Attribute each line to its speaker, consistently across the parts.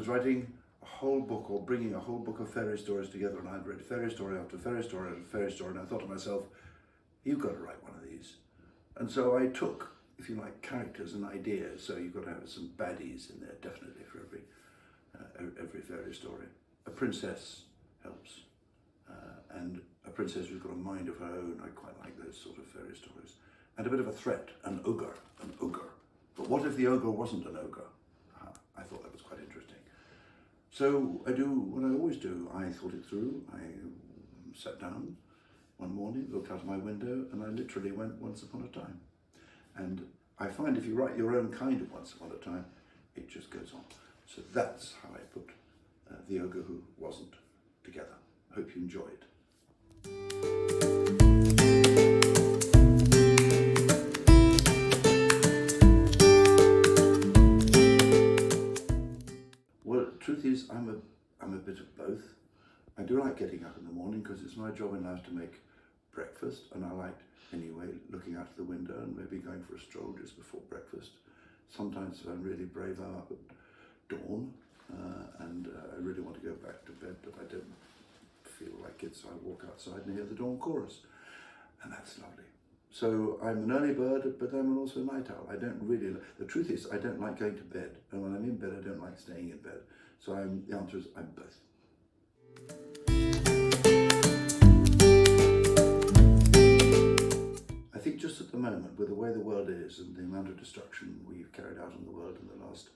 Speaker 1: was writing a whole book, or bringing a whole book of fairy stories together, and I'd read fairy story after fairy story after fairy story, and I thought to myself, you've got to write one of these. And so I took, if you like, characters and ideas. So you've got to have some baddies in there, definitely, for every fairy story. A princess helps, and a princess who's got a mind of her own. I quite like those sort of fairy stories. And a bit of a threat, an ogre. But what if the ogre wasn't an ogre? I thought that was quite interesting. So I do what I always do. I thought it through. I sat down one morning, looked out of my window, and I literally went once upon a time. And I find if you write your own kind of once upon a time, it just goes on. So that's how I put The Ogre Who Wasn't together. I hope you enjoyed. Well, the truth is, I'm a bit of both. I do like getting up in the morning because it's my job in life to make breakfast, and I like, anyway, looking out of the window and maybe going for a stroll just before breakfast. Sometimes if I'm really brave, I'm up at dawn, and I really want to go back to bed, but I don't feel like it, so I walk outside and hear the dawn chorus, and that's lovely. So I'm an early bird, but I'm also a night owl. I don't really, the truth is, I don't like going to bed, and when I'm in bed, I don't like staying in bed. So the answer is, I'm both. I think just at the moment, with the way the world is and the amount of destruction we've carried out in the world in the last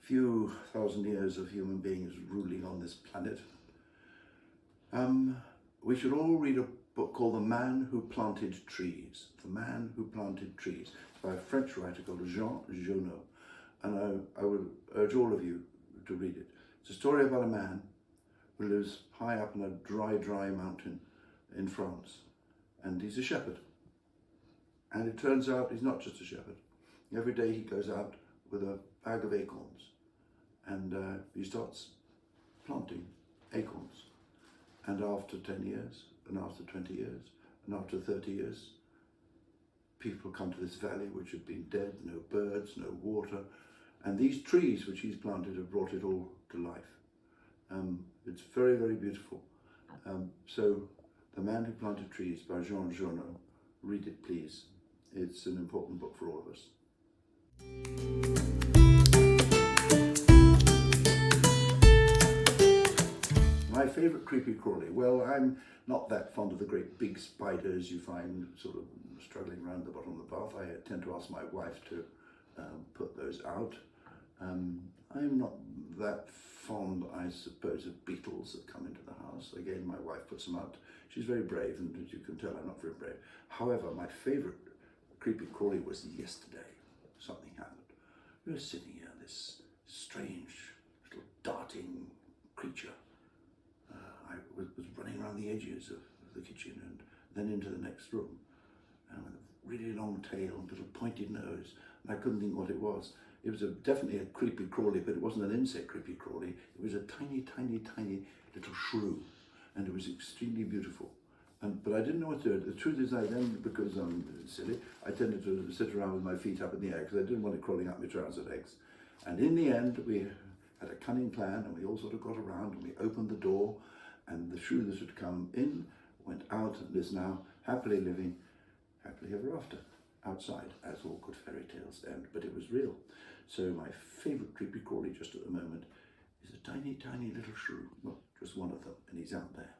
Speaker 1: few thousand years of human beings ruling on this planet, we should all read a book called The Man Who Planted Trees. The Man Who Planted Trees, by a French writer called Jean Genot. And I would urge all of you to read it. It's a story about a man who lives high up in a dry mountain in France. And he's a shepherd. And it turns out he's not just a shepherd. Every day he goes out with a bag of acorns, and he starts planting acorns. And after 10 years, and after 20 years, and after 30 years, people come to this valley which had been dead, no birds, no water, and these trees which he's planted have brought it all to life. It's very, very beautiful. So, The Man Who Planted Trees by Jean Genot. Read it, please. It's an important book for all of us. My favourite creepy-crawly. Well, I'm not that fond of the great big spiders you find sort of struggling around the bottom of the bath. I tend to ask my wife to put those out. I'm not that fond, I suppose, of beetles that come into the house. Again, my wife puts them out. She's very brave, and as you can tell, I'm not very brave. However, my favourite creepy-crawly was yesterday. Something happened. We were sitting here, this strange little darting creature. I was running around the edges of the kitchen and then into the next room, with a really long tail and little pointed nose, and I couldn't think what it was. It was definitely a creepy-crawly, but it wasn't an insect creepy-crawly. It was a tiny little shrew, and it was extremely beautiful. But I didn't know what to do. The truth is, I then, because I'm silly, I tended to sit around with my feet up in the air because I didn't want it crawling up my trouser legs. And in the end, we had a cunning plan, and we all sort of got around, and we opened the door, and the shrew that had come in went out and is now happily living, happily ever after, outside, as all good fairy tales end. But it was real. So my favourite creepy-crawly just at the moment is a tiny little shrew. Well, just one of them, and he's out there.